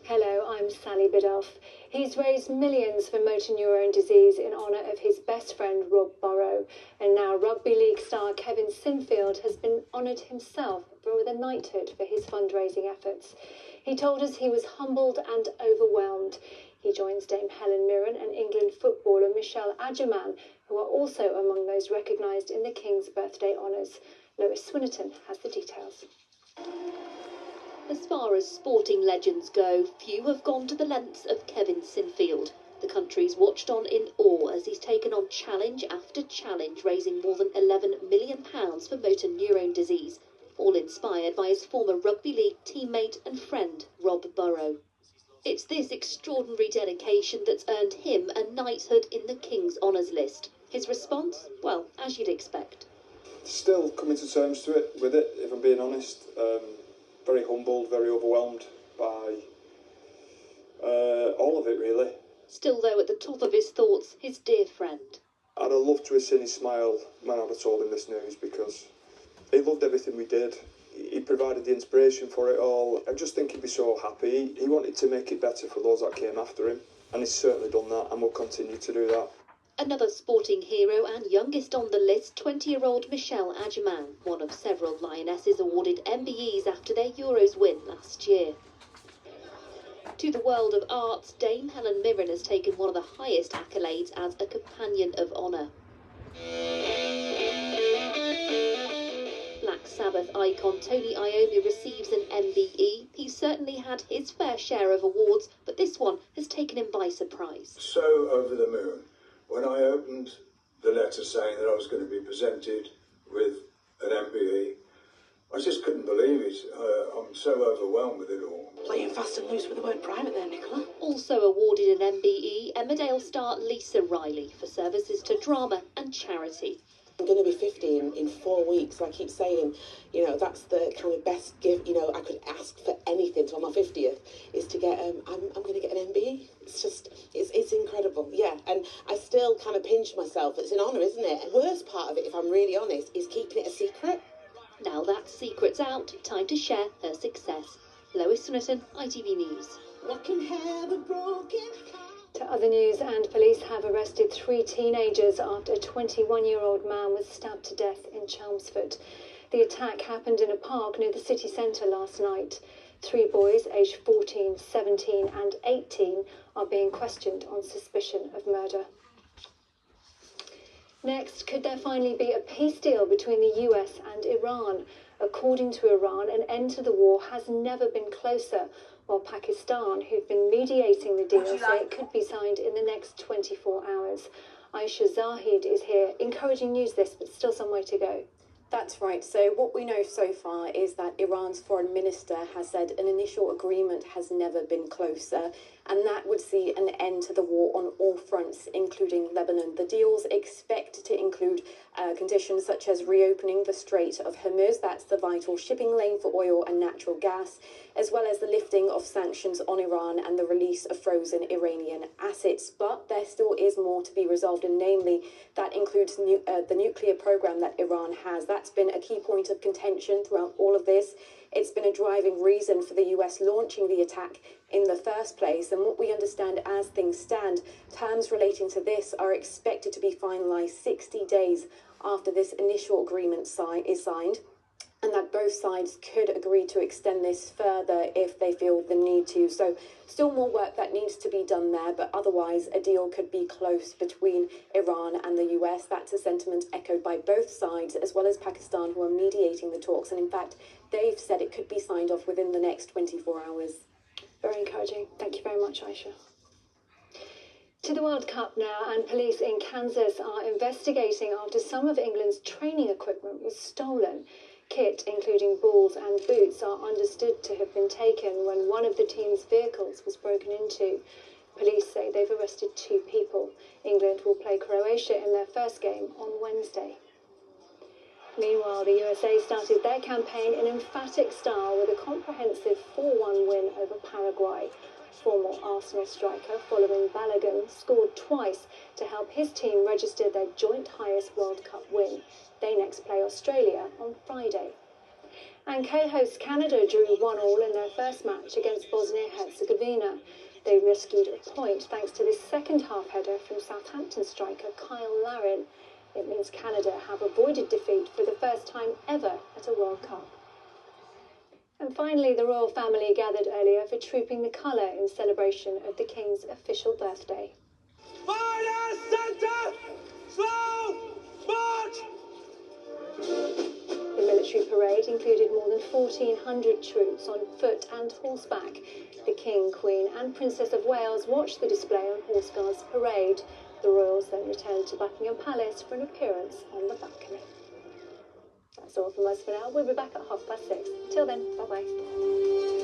Hello, I'm Sally Biddulph. He's raised millions for motor neurone disease in honour of his best friend Rob Burrow. And now rugby league star Kevin Sinfield has been honoured himself with a knighthood for his fundraising efforts. He told us he was humbled and overwhelmed. He joins Dame Helen Mirren and England footballer Michelle Adjerman, who are also among those recognised in the King's birthday honours. Lois Swinnerton has the details. As far as sporting legends go, few have gone to the lengths of Kevin Sinfield. The country's watched on in awe as he's taken on challenge after challenge, raising more than £11 million for motor neurone disease, all inspired by his former rugby league teammate and friend, Rob Burrow. It's this extraordinary dedication that's earned him a knighthood in the King's Honours list. His response? Well, as you'd expect. Still coming to terms with it, if I'm being honest. Very humbled, very overwhelmed by all of it, really. Still, though, at the top of his thoughts, his dear friend. I'd have loved to have seen his smile when I'd have told him this news, because he loved everything we did. He provided the inspiration for it all. I just think he'd be so happy. He wanted to make it better for those that came after him, and he's certainly done that and will continue to do that. Another sporting hero and youngest on the list, 20-year-old Michelle Adjerman, one of several Lionesses awarded MBEs after their Euros win last year. To the world of arts, Dame Helen Mirren has taken one of the highest accolades as a Companion of Honour. Black Sabbath icon Tony Iommi receives an MBE. He's certainly had his fair share of awards, but this one has taken him by surprise. So over the moon. When I opened the letter saying that I was going to be presented with an MBE, I just couldn't believe it. I'm so overwhelmed with it all. Playing fast and loose with the word private there, Nicola. Also awarded an MBE, Emmerdale star Lisa Riley for services to drama and charity. I'm going to be 50 in 4 weeks, so I keep saying, that's the kind of best gift, I could ask for anything on my 50th, is to get, I'm going to get an MBE. It's just, it's incredible, yeah. And I still kind of pinch myself. It's an honour, isn't it? And the worst part of it, if I'm really honest, is keeping it a secret. Now that secret's out, time to share her success. Lois Swinnerton, ITV News. I can have a broken heart. To other news, and police have arrested 3 teenagers after a 21-year-old man was stabbed to death in Chelmsford. The attack happened in a park near the city centre last night. 3 boys, aged 14, 17 and 18, are being questioned on suspicion of murder. Next, could there finally be a peace deal between the US and Iran? According to Iran, an end to the war has never been closer, while Pakistan, who've been mediating the deal, say it could be signed in the next 24 hours. Aisha Zahid is here, encouraging news this, but still some way to go. That's right. So what we know so far is that Iran's foreign minister has said an initial agreement has never been closer, and that would see an end to the war on all fronts, including Lebanon. The deal's expected to include conditions such as reopening the Strait of Hormuz, that's the vital shipping lane for oil and natural gas, as well as the lifting of sanctions on Iran and the release of frozen Iranian assets. But there still is more to be resolved, and namely that includes the nuclear program that Iran has. That's been a key point of contention throughout all of this. It's been a driving reason for the US launching the attack in the first place. And what we understand as things stand, terms relating to this are expected to be finalised 60 days after this initial agreement is signed, and that both sides could agree to extend this further if they feel the need to. So still more work that needs to be done there, but otherwise a deal could be close between Iran and the US. That's a sentiment echoed by both sides, as well as Pakistan, who are mediating the talks. And in fact, they've said it could be signed off within the next 24 hours. Very encouraging. Thank you very much, Aisha. To the World Cup now, and police in Kansas are investigating after some of England's training equipment was stolen. Kit, including balls and boots, are understood to have been taken when one of the team's vehicles was broken into. Police say they've arrested 2 people. England will play Croatia in their first game on Wednesday. Meanwhile, the USA started their campaign in emphatic style with a comprehensive 4-1 win over Paraguay. Former Arsenal striker Following Balogun scored twice to help his team register their joint highest World Cup win. They next play Australia on Friday. And K-host Canada drew 1-1 in their first match against Bosnia-Herzegovina. They rescued a point thanks to this second-half header from Southampton striker Kyle Larin. It means Canada have avoided defeat for the first time ever at a World Cup. And finally, the royal family gathered earlier for Trooping the Colour in celebration of the King's official birthday. Fire centre! Slow march! The military parade included more than 1,400 troops on foot and horseback. The King, Queen and Princess of Wales watched the display on Horse Guards Parade. The royals then returned to Buckingham Palace for an appearance on the balcony. That's all from us for now. We'll be back at 6:30. Till then, bye-bye.